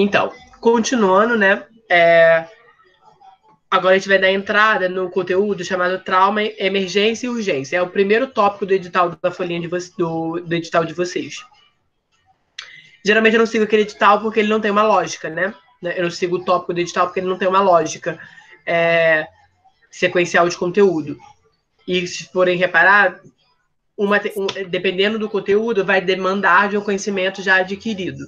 Então, continuando, né? Agora a gente vai dar entrada no conteúdo chamado Trauma, Emergência e Urgência. É o primeiro tópico do edital da folhinha do edital de vocês. Geralmente eu não sigo aquele edital porque ele não tem uma lógica, né? Eu não sigo o tópico do edital porque ele não tem uma lógica sequencial de conteúdo. E se forem reparar, dependendo do conteúdo, vai demandar de um conhecimento já adquirido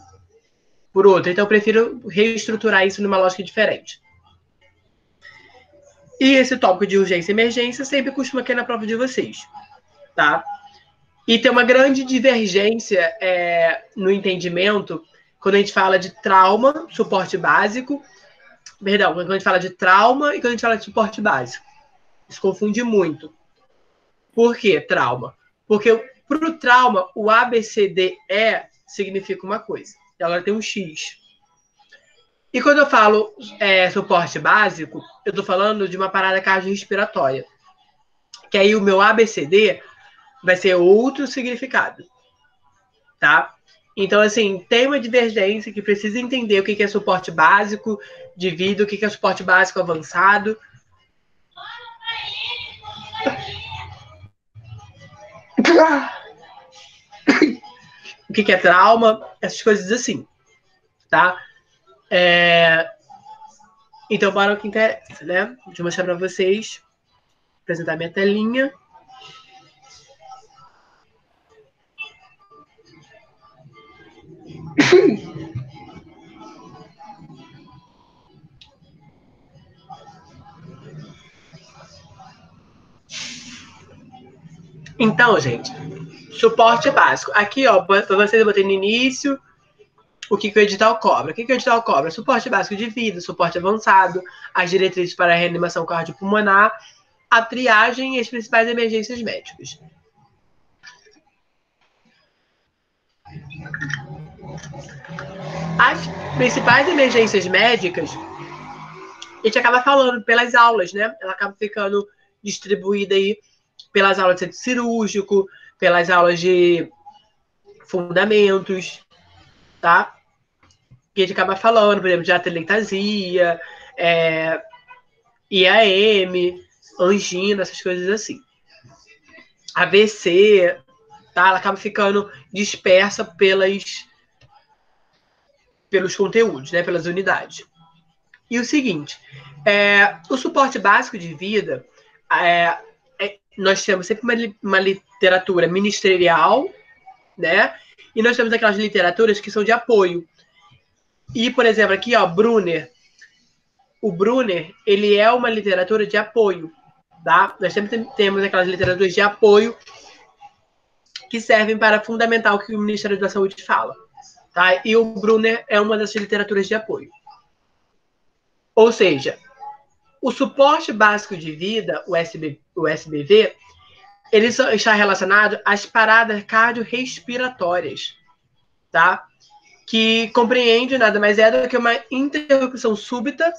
por outro. Então eu prefiro reestruturar isso numa lógica diferente. E esse tópico de urgência e emergência sempre costuma cair na prova de vocês, tá? E tem uma grande divergência no entendimento quando a gente fala de trauma, suporte básico. Perdão, quando a gente fala de trauma e quando a gente fala de suporte básico. Isso confunde muito. Por que trauma? Porque para o trauma, o ABCDE significa uma coisa. E agora tem um X. E quando eu falo suporte básico, eu estou falando de uma parada cardiorrespiratória. Que aí o meu ABCD vai ser outro significado. Tá? Então, assim, tem uma divergência que precisa entender o que é suporte básico de vida, o que é suporte básico avançado. O que é trauma, essas coisas assim. Tá? Então, bora o que interessa, né? Deixa eu mostrar para vocês. Apresentar minha telinha. Então, gente, suporte básico. Aqui, ó, para vocês eu botei no início o que o edital cobra. O que o edital cobra? Suporte básico de vida, suporte avançado, as diretrizes para a reanimação cardiopulmonar, a triagem e as principais emergências médicas. As principais emergências médicas, a gente acaba falando pelas aulas, né? Ela acaba ficando distribuída aí pelas aulas de centro cirúrgico, pelas aulas de fundamentos, tá? Que a gente acaba falando, por exemplo, de atelectasia, IAM, angina, essas coisas assim. AVC, tá? Ela acaba ficando dispersa pelos conteúdos, né? Pelas unidades. E o seguinte, o suporte básico de vida, nós temos sempre uma literatura ministerial, né? E nós temos aquelas literaturas que são de apoio. E, por exemplo, aqui, ó, Brunner. O Brunner, ele é uma literatura de apoio, tá? Nós sempre temos aquelas literaturas de apoio que servem para fundamentar o que o Ministério da Saúde fala, tá? E o Brunner é uma dessas literaturas de apoio. Ou seja, o suporte básico de vida, o SBV, ele está relacionado às paradas cardiorrespiratórias, tá? Que compreende nada mais é do que uma interrupção súbita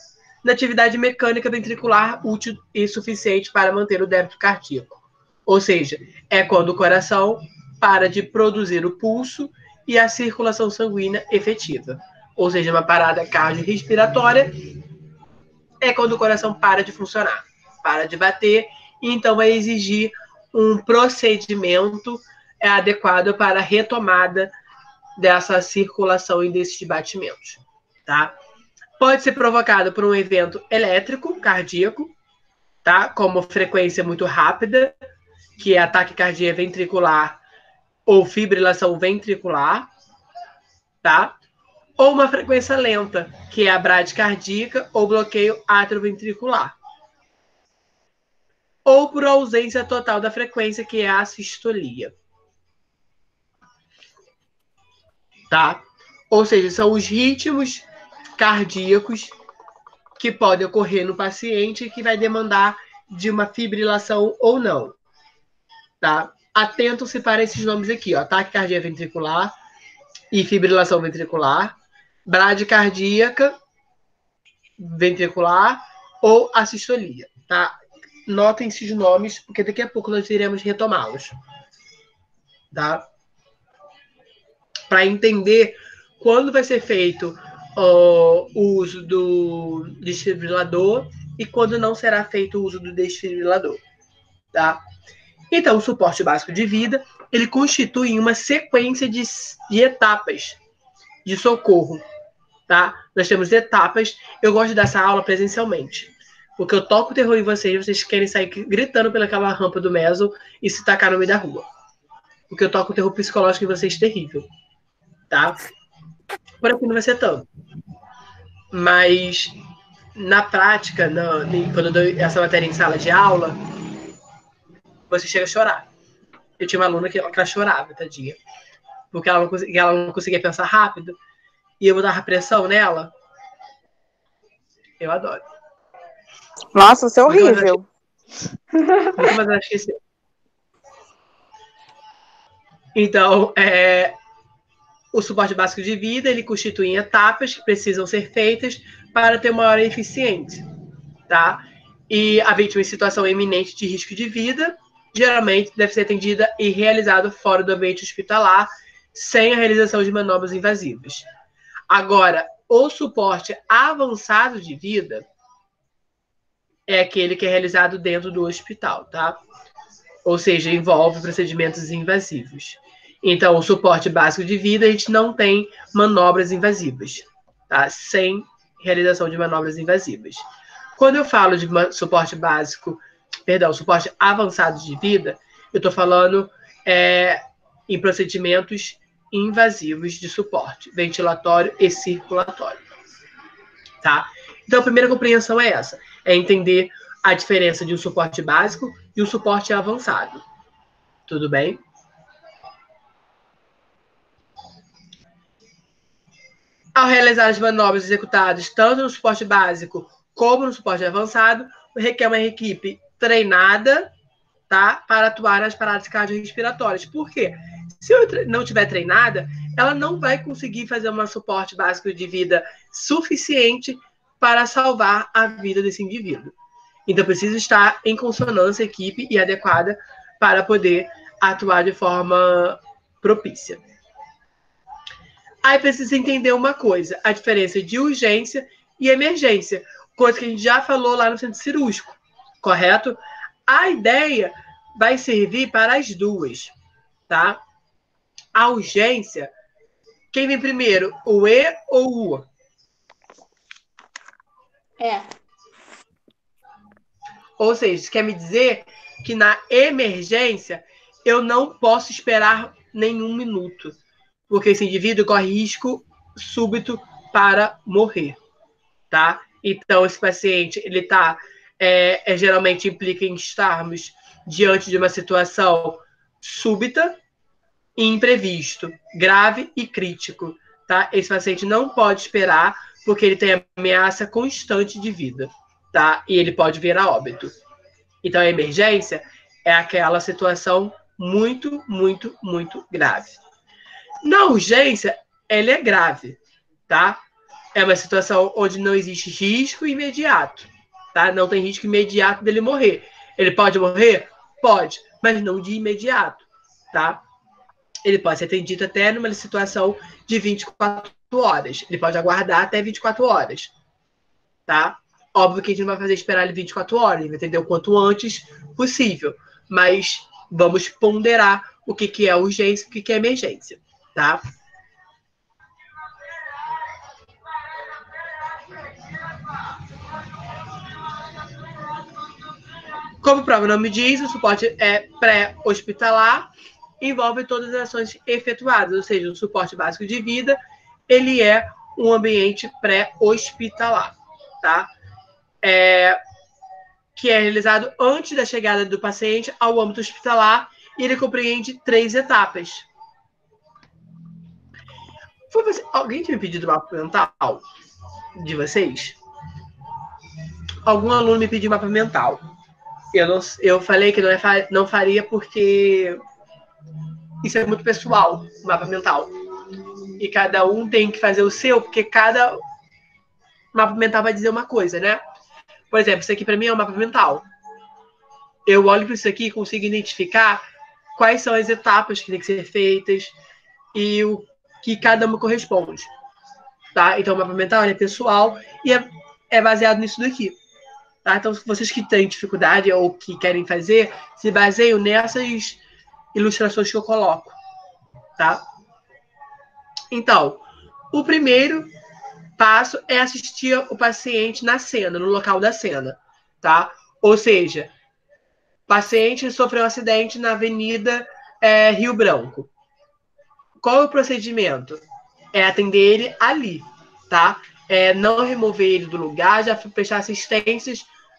na atividade mecânica ventricular útil e suficiente para manter o débito cardíaco. Ou seja, é quando o coração para de produzir o pulso e a circulação sanguínea efetiva. Ou seja, uma parada cardiorrespiratória é quando o coração para de funcionar, para de bater, e então vai exigir um procedimento adequado para a retomada dessa circulação e desses batimentos, tá? Pode ser provocado por um evento elétrico cardíaco, tá? Como frequência muito rápida, que é ataque cardíaco ventricular ou fibrilação ventricular, tá? Ou uma frequência lenta, que é a bradicardíaca ou bloqueio atrioventricular. Ou por ausência total da frequência, que é a sistolia. Tá? Ou seja, são os ritmos cardíacos que podem ocorrer no paciente que vai demandar de uma fibrilação ou não. Tá? Atentam-se para esses nomes aqui, ó, ataque cardíaco ventricular e fibrilação ventricular, bradicardíaca ventricular ou assistolia, tá? Notem esses nomes, porque daqui a pouco nós iremos retomá-los, tá? Para entender quando vai ser feito o uso do desfibrilador e quando não será feito o uso do desfibrilador, tá? Então, o suporte básico de vida, ele constitui uma sequência de etapas de socorro, tá? Nós temos etapas. Eu gosto dessa aula presencialmente, porque eu toco o terror em vocês querem sair gritando pelaquela rampa do meso e se tacar no meio da rua. Porque eu toco o terror psicológico em vocês terrível, tá? Por aqui não vai ser tanto. Mas, na prática, quando eu dou essa matéria em sala de aula, você chega a chorar. Eu tinha uma aluna que ela chorava, tadinha. Porque ela não conseguia pensar rápido. E eu dava pressão nela. Eu adoro. Nossa, isso é horrível. Nunca mais ela esqueceu. Então, o suporte básico de vida, ele constitui em etapas que precisam ser feitas para ter maior eficiência, tá? E a vítima em situação iminente de risco de vida, geralmente deve ser atendida e realizado fora do ambiente hospitalar, sem a realização de manobras invasivas. Agora, o suporte avançado de vida é aquele que é realizado dentro do hospital, tá? Ou seja, envolve procedimentos invasivos. Então, o suporte básico de vida, a gente não tem manobras invasivas, tá? Sem realização de manobras invasivas. Quando eu falo de suporte básico, suporte avançado de vida, eu estou falando em procedimentos invasivos de suporte, ventilatório e circulatório, tá? Então, a primeira compreensão é essa, é entender a diferença de um suporte básico e um suporte avançado. Tudo bem? Ao realizar as manobras executadas tanto no suporte básico como no suporte avançado, requer uma equipe treinada, tá, para atuar nas paradas cardiorrespiratórias. Por quê? Se eu não tiver treinada, ela não vai conseguir fazer um suporte básico de vida suficiente para salvar a vida desse indivíduo. Então, precisa estar em consonância, equipe e adequada para poder atuar de forma propícia. Aí precisa entender uma coisa, a diferença de urgência e emergência, coisa que a gente já falou lá no centro cirúrgico, correto? A ideia vai servir para as duas, tá? A urgência, quem vem primeiro, o E ou o U? Ou seja, isso quer me dizer que na emergência eu não posso esperar nenhum minuto, porque esse indivíduo corre risco súbito para morrer, tá? Então, esse paciente, ele tá, geralmente implica em estarmos diante de uma situação súbita e imprevisto, grave e crítico, tá? Esse paciente não pode esperar, porque ele tem ameaça constante de vida, tá? E ele pode vir a óbito. Então, a emergência é aquela situação muito, muito, muito grave. Na urgência, ela é grave, tá? É uma situação onde não existe risco imediato, tá? Não tem risco imediato dele morrer. Ele pode morrer? Pode, mas não de imediato, tá? Ele pode ser atendido até numa situação de 24 horas. Ele pode aguardar até 24 horas, tá? Óbvio que a gente não vai fazer esperar ele 24 horas, ele vai atender o quanto antes possível, mas vamos ponderar o que é urgência e o que é emergência, tá? Como o próprio nome diz, o suporte é pré-hospitalar, envolve todas as ações efetuadas, ou seja, o suporte básico de vida, ele é um ambiente pré-hospitalar, tá? Que é realizado antes da chegada do paciente ao âmbito hospitalar, e ele compreende 3 etapas. Alguém tinha me pedido mapa mental de vocês? Algum aluno me pediu mapa mental. Eu falei que não faria porque isso é muito pessoal, o mapa mental. E cada um tem que fazer o seu, porque cada mapa mental vai dizer uma coisa, né? Por exemplo, isso aqui para mim é um mapa mental. Eu olho para isso aqui e consigo identificar quais são as etapas que têm que ser feitas e o que cada uma corresponde. tá? Então, o mapa mental é pessoal e é baseado nisso daqui. Tá? Então, vocês que têm dificuldade ou que querem fazer, se baseiam nessas ilustrações que eu coloco. Tá? Então, o primeiro passo é assistir o paciente na cena, no local da cena. Tá? Ou seja, o paciente sofreu um acidente na Avenida Rio Branco. Qual é o procedimento? É atender ele ali, tá? Não remover ele do lugar, já prestar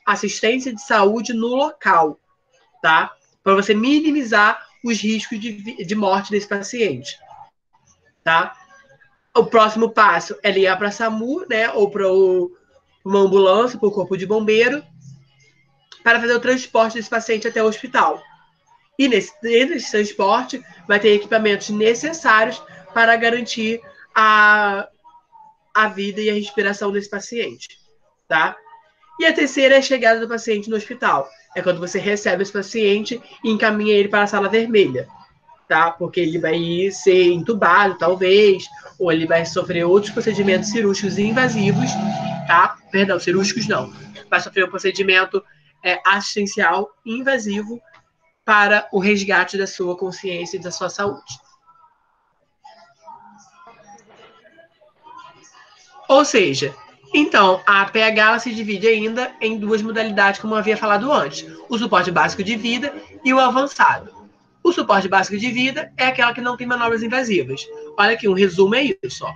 assistência de saúde no local, tá? Para você minimizar os riscos de morte desse paciente, tá? O próximo passo é ligar para a SAMU, né? Ou para uma ambulância, para o corpo de bombeiro, para fazer o transporte desse paciente até o hospital. E nesse transporte vai ter equipamentos necessários para garantir a vida e a respiração desse paciente, tá? E a terceira é a chegada do paciente no hospital. É quando você recebe esse paciente e encaminha ele para a sala vermelha, tá? Porque ele vai ser entubado, talvez, ou ele vai sofrer outros procedimentos cirúrgicos invasivos, tá? Perdão, cirúrgicos não. Vai sofrer um procedimento assistencial invasivo para o resgate da sua consciência e da sua saúde. Ou seja, então, a PH se divide ainda em duas modalidades, como eu havia falado antes: o suporte básico de vida e o avançado. O suporte básico de vida é aquela que não tem manobras invasivas. Olha aqui, um resumo é isso. Ó.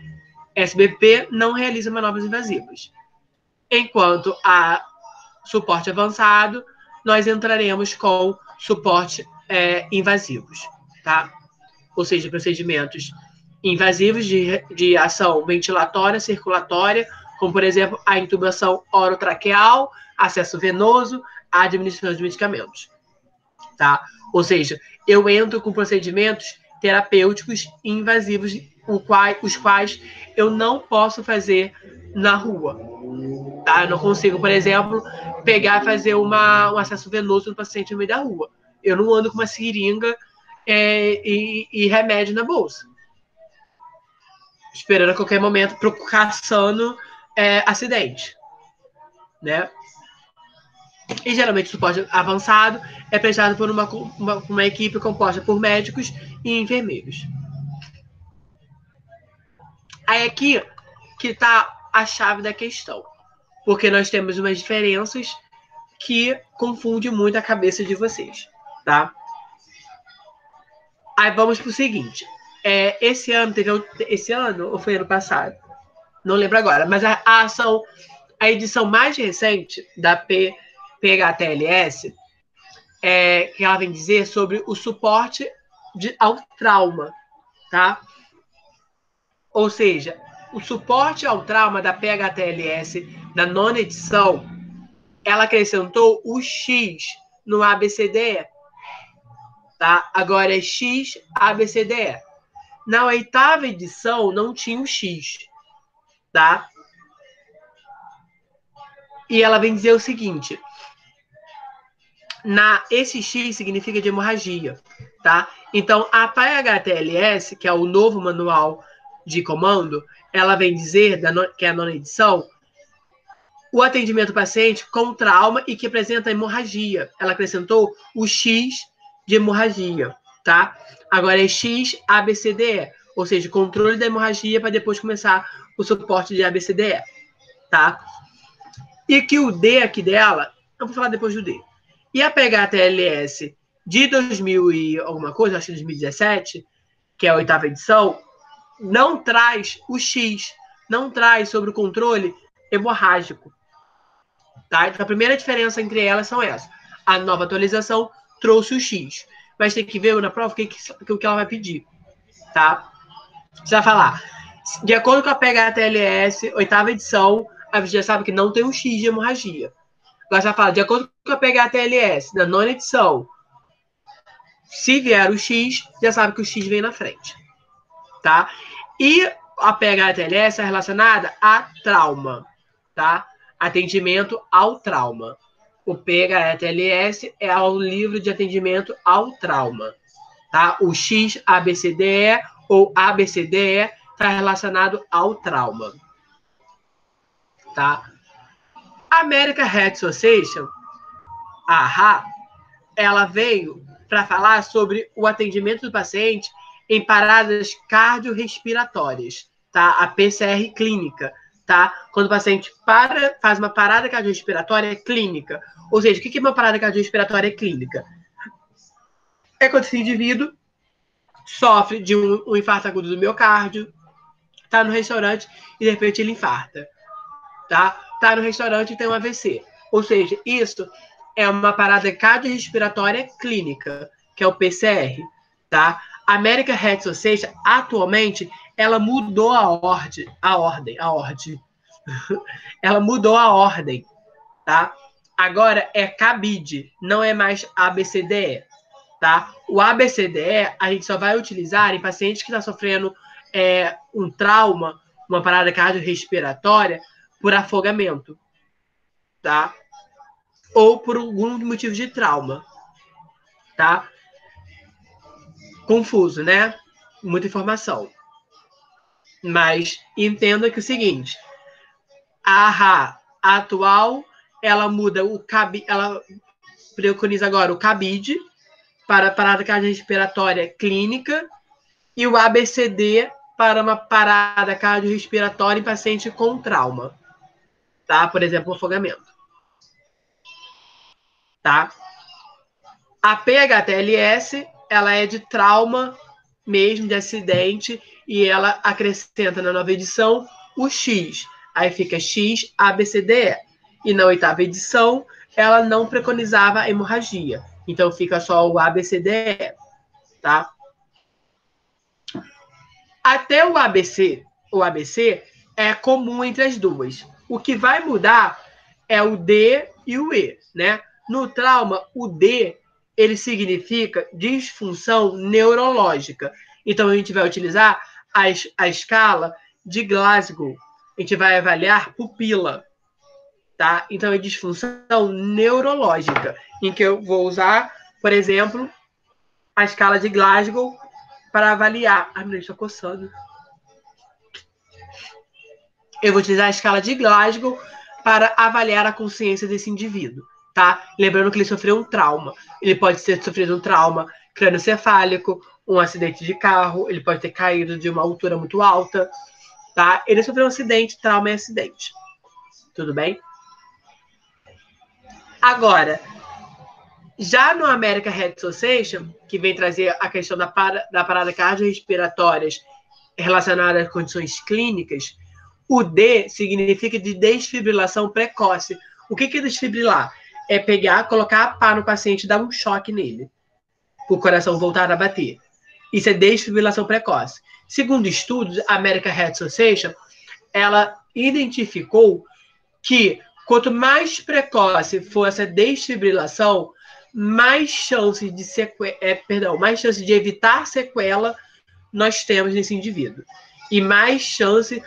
SBP não realiza manobras invasivas. Enquanto a suporte avançado, nós entraremos com suporte invasivos, tá? Ou seja, procedimentos invasivos de ação ventilatória, circulatória, como, por exemplo, a intubação orotraqueal, acesso venoso, a administração de medicamentos. Tá? Ou seja, eu entro com procedimentos terapêuticos invasivos, os quais eu não posso fazer na rua. Tá? Eu não consigo, por exemplo, pegar e fazer um acesso venoso no paciente no meio da rua. Eu não ando com uma seringa e remédio na bolsa, esperando a qualquer momento, caçando acidente, né? E geralmente o suporte avançado é prestado por uma equipe composta por médicos e enfermeiros. Aí aqui que está a chave da questão, porque nós temos umas diferenças que confundem muito a cabeça de vocês, tá? Aí vamos para o seguinte. Esse ano ou foi ano passado? Não lembro agora, mas a edição mais recente da PHTLS, que ela vem dizer sobre o suporte ao trauma, tá? Ou seja, o suporte ao trauma da PHTLS, da nona edição, ela acrescentou o X no ABCDE, tá? Agora é X, ABCDE. Na oitava edição não tinha o X, tá? E ela vem dizer o seguinte: esse X significa de hemorragia, tá? Então, a PHTLS, que é o novo manual de comando, ela vem dizer, que é a nona edição, o atendimento ao paciente com trauma e que apresenta hemorragia. Ela acrescentou o X de hemorragia, tá? Agora é X, ABCDE, ou seja, controle da hemorragia para depois começar o suporte de ABCDE, tá? E que o D aqui dela, eu vou falar depois do D. E a PHTLS de 2000 e alguma coisa, acho que 2017, que é a oitava edição, não traz o X, não traz sobre o controle hemorrágico. Tá? Então, a primeira diferença entre elas são essas. A nova atualização trouxe o X, mas tem que ver na prova o que ela vai pedir. Tá? Você vai falar, de acordo com a PHTLS, oitava edição, a gente já sabe que não tem um X de hemorragia. Agora você vai falar, de acordo com a PHTLS, da nona edição, se vier o X, já sabe que o X vem na frente. Tá? E a PHTLS é relacionada a trauma, tá? Atendimento ao trauma. O PHTLS é o livro de atendimento ao trauma, tá? O X, ABCDE ou ABCDE está relacionado ao trauma. tá? A American Heart Association, a AHA, ela veio para falar sobre o atendimento do paciente em paradas cardiorrespiratórias, tá? A PCR clínica, tá? Quando o paciente faz uma parada cardiorrespiratória clínica. Ou seja, o que é uma parada cardiorrespiratória clínica? É quando esse indivíduo sofre de um infarto agudo do miocárdio, tá no restaurante e de repente ele infarta, tá? Tá no restaurante e tem um AVC. Ou seja, isso é uma parada cardiorrespiratória clínica, que é o PCR, tá? A American Heart Association, atualmente, ela mudou a ordem. Ela mudou a ordem, tá? Agora é CABID, não é mais ABCDE, tá? O ABCDE a gente só vai utilizar em pacientes que estão sofrendo um trauma, uma parada cardiorrespiratória por afogamento, tá? Ou por algum motivo de trauma, tá? Confuso, né? Muita informação. Mas entenda que é o seguinte, a AHA atual, ela muda o CABID, ela preconiza agora o CABID para parada cardiorrespiratória clínica e o ABCD para uma parada cardiorrespiratória em paciente com trauma, tá? Por exemplo, afogamento, tá? A PHTLS, ela é de trauma mesmo, de acidente, e ela acrescenta na nova edição o X. Aí fica X, ABCDE. E na oitava edição, ela não preconizava a hemorragia. Então fica só o ABCDE, tá? Até o ABC é comum entre as duas. O que vai mudar é o D e o E, né? No trauma, o D ele significa disfunção neurológica. Então, a gente vai utilizar a escala de Glasgow. A gente vai avaliar pupila, tá? Então, é disfunção neurológica, em que eu vou usar, por exemplo, a escala de Glasgow para avaliar... Ai, meu Deus, estou coçando. Eu vou utilizar a escala de Glasgow para avaliar a consciência desse indivíduo, tá? Lembrando que ele sofreu um trauma. Ele pode ter sofrido um trauma crânioencefálico, um acidente de carro, ele pode ter caído de uma altura muito alta, tá? Ele sofreu um acidente, trauma e acidente. Tudo bem? Agora, já no American Heart Association, que vem trazer a questão da parada cardiorrespiratórias relacionada a condições clínicas, o D significa de desfibrilação precoce. O que é desfibrilar? É pegar, colocar a pá no paciente e dar um choque nele, para o coração voltar a bater. Isso é desfibrilação precoce. Segundo estudos, a American Heart Association, ela identificou que quanto mais precoce for essa desfibrilação, mais chances de evitar sequela nós temos nesse indivíduo. E mais chance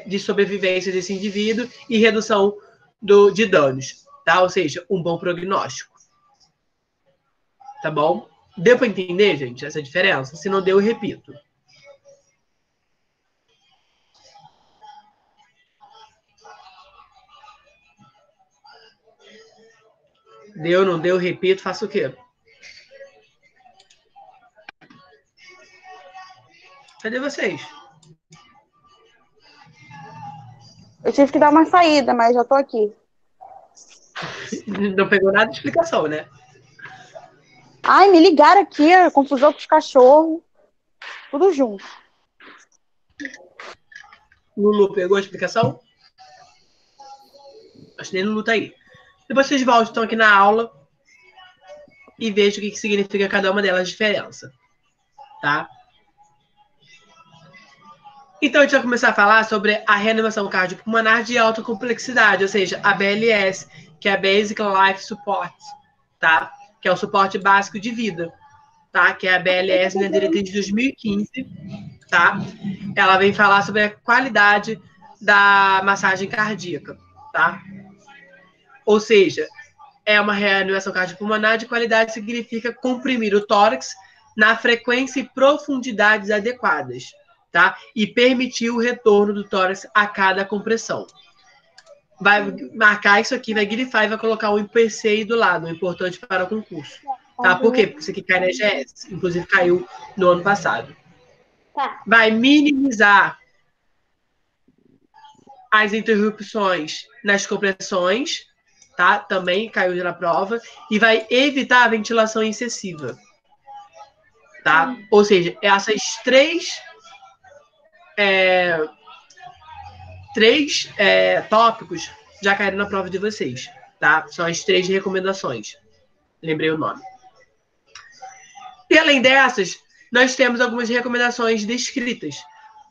de sobrevivência desse indivíduo e redução de danos, tá? Ou seja, um bom prognóstico. Tá bom? Deu para entender, gente, essa diferença? Se não deu, eu repito. Deu, não deu, repito, faço o quê? Cadê vocês? Eu tive que dar uma saída, mas já tô aqui. Não pegou nada de explicação, né? Ai, me ligaram aqui, confusão com os cachorros. Tudo junto. Lulu pegou a explicação? Acho que nem Lulu tá aí. Depois vocês voltam então aqui na aula e vejam o que significa cada uma delas, a diferença. Tá? Então, a gente vai começar a falar sobre a reanimação cardiopulmonar de alta complexidade, ou seja, a BLS, que é a Basic Life Support, tá? Que é o suporte básico de vida, tá? Que é a BLS na diretriz de 2015, tá? Ela vem falar sobre a qualidade da massagem cardíaca, tá? Ou seja, é uma reanimação cardiopulmonar de qualidade, significa comprimir o tórax na frequência e profundidades adequadas, tá? E permitir o retorno do tórax a cada compressão. vai marcar isso aqui, vai grifar e vai colocar um IPC aí do lado, um importante para o concurso. Tá? Por quê? Porque isso aqui cai na EGS. Inclusive, caiu no ano passado. Tá. Vai minimizar as interrupções nas compressões, tá? Também caiu na prova. E vai evitar a ventilação excessiva. Tá? Ou seja, essas três tópicos já caíram na prova de vocês, tá? São as 3 recomendações. Lembrei o nome. E além dessas, nós temos algumas recomendações descritas,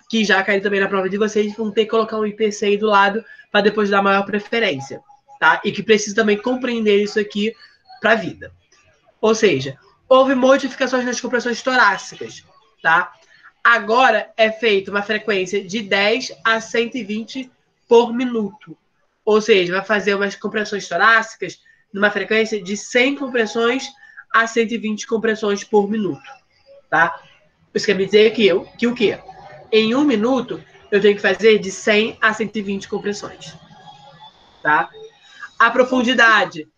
que já caíram também na prova de vocês, vão ter que colocar um IPC aí do lado para depois dar maior preferência, tá? E que precisa também compreender isso aqui para a vida. Ou seja, houve modificações nas compressões torácicas, tá? Agora é feita uma frequência de 10 a 120 por minuto. Ou seja, vai fazer umas compressões torácicas numa frequência de 100 compressões a 120 compressões por minuto. Tá? Isso quer dizer que o quê? Em 1 minuto, eu tenho que fazer de 100 a 120 compressões. Tá? A profundidade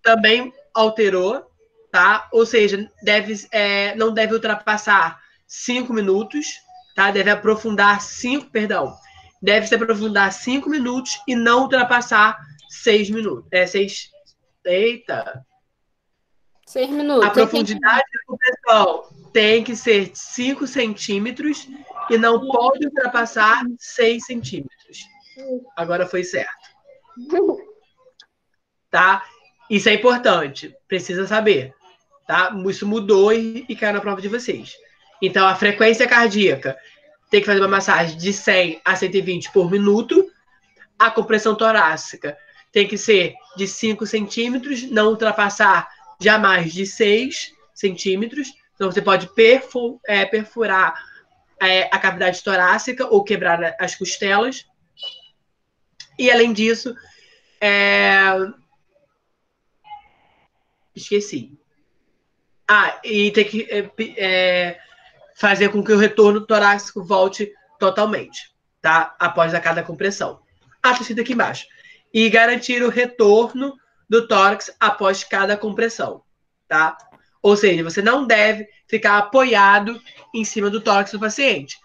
também alterou, tá? Ou seja, não deve ultrapassar 5 minutos, tá? Deve se aprofundar 5 minutos e não ultrapassar 6 minutos. 6 minutos. A profundidade da compressão tem que ser 5 centímetros e não pode ultrapassar 6 centímetros. Agora foi certo. Tá? Isso é importante. Precisa saber. Tá? Isso mudou e caiu na prova de vocês. Então, a frequência cardíaca tem que fazer uma massagem de 100 a 120 por minuto. A compressão torácica tem que ser de 5 centímetros, não ultrapassar jamais de 6 centímetros. Então, você pode perfurar a cavidade torácica ou quebrar as costelas. E, além disso, esqueci. E tem que fazer com que o retorno torácico volte totalmente, tá? Após a cada compressão. Tá escrito aqui embaixo. E garantir o retorno do tórax após cada compressão, tá? Ou seja, você não deve ficar apoiado em cima do tórax do paciente.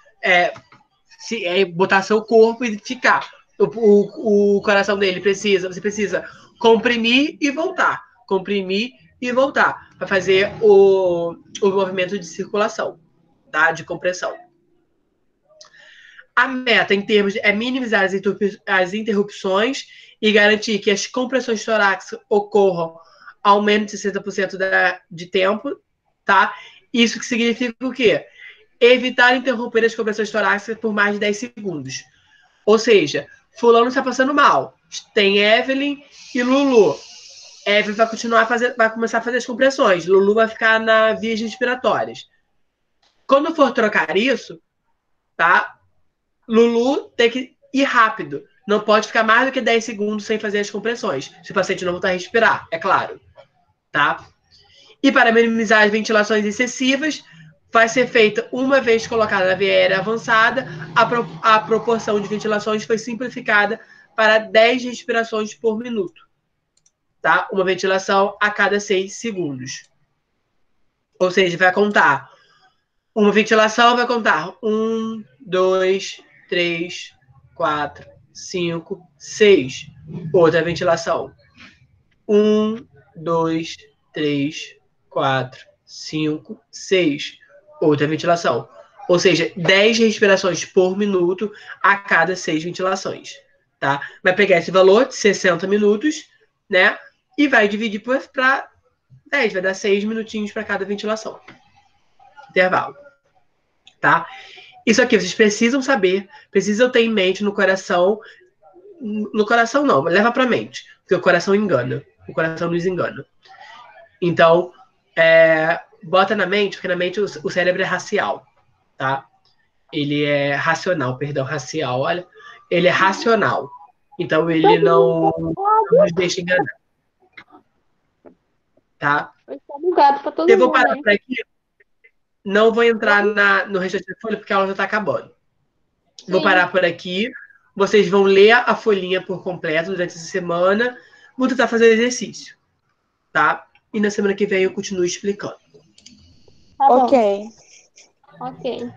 Botar seu corpo e ficar. O coração dele você precisa comprimir e voltar. Comprimir e voltar para fazer o movimento de circulação, tá? De compressão. A meta, em termos é minimizar as interrupções e garantir que as compressões torácicas ocorram ao menos 60% de tempo, tá? Isso que significa o quê? Evitar interromper as compressões torácicas por mais de 10 segundos. Ou seja, fulano está passando mal. Tem Evelyn e Lulu. Evelyn vai começar a fazer as compressões. Lulu vai ficar nas vias respiratórias. Quando for trocar isso, tá? Lulu tem que ir rápido. Não pode ficar mais do que 10 segundos sem fazer as compressões. Se o paciente não voltar a respirar, é claro. Tá? E para minimizar as ventilações excessivas, vai ser feita, uma vez colocada na via aérea avançada, a proporção de ventilações foi simplificada para 10 respirações por minuto. Tá? Uma ventilação a cada 6 segundos. Ou seja, vai contar. Uma ventilação vai contar 1, 2, 3, 4, 5, 6. Outra ventilação. 1, 2, 3, 4, 5, 6. Outra ventilação. Ou seja, 10 respirações por minuto a cada 6 ventilações. Tá? Vai pegar esse valor de 60 minutos, né? E vai dividir para 10. Vai dar 6 minutinhos para cada ventilação. Intervalo. Tá? Isso aqui vocês precisam saber, precisam ter em mente no coração. No coração não, leva para mente, porque o coração engana. O coração nos engana. Então, bota na mente, porque na mente o cérebro é racial, tá? Ele é racional, perdão, racial, olha. Ele é racional. Então, ele não nos deixa enganar. Tá? Eu vou parar por aqui. Não vou entrar no restante da folha, porque a aula já está acabando. Sim. Vou parar por aqui. Vocês vão ler a folhinha por completo durante essa semana. Vou tentar fazer exercício, tá? E na semana que vem eu continuo explicando. Tá bom. Ok. Ok.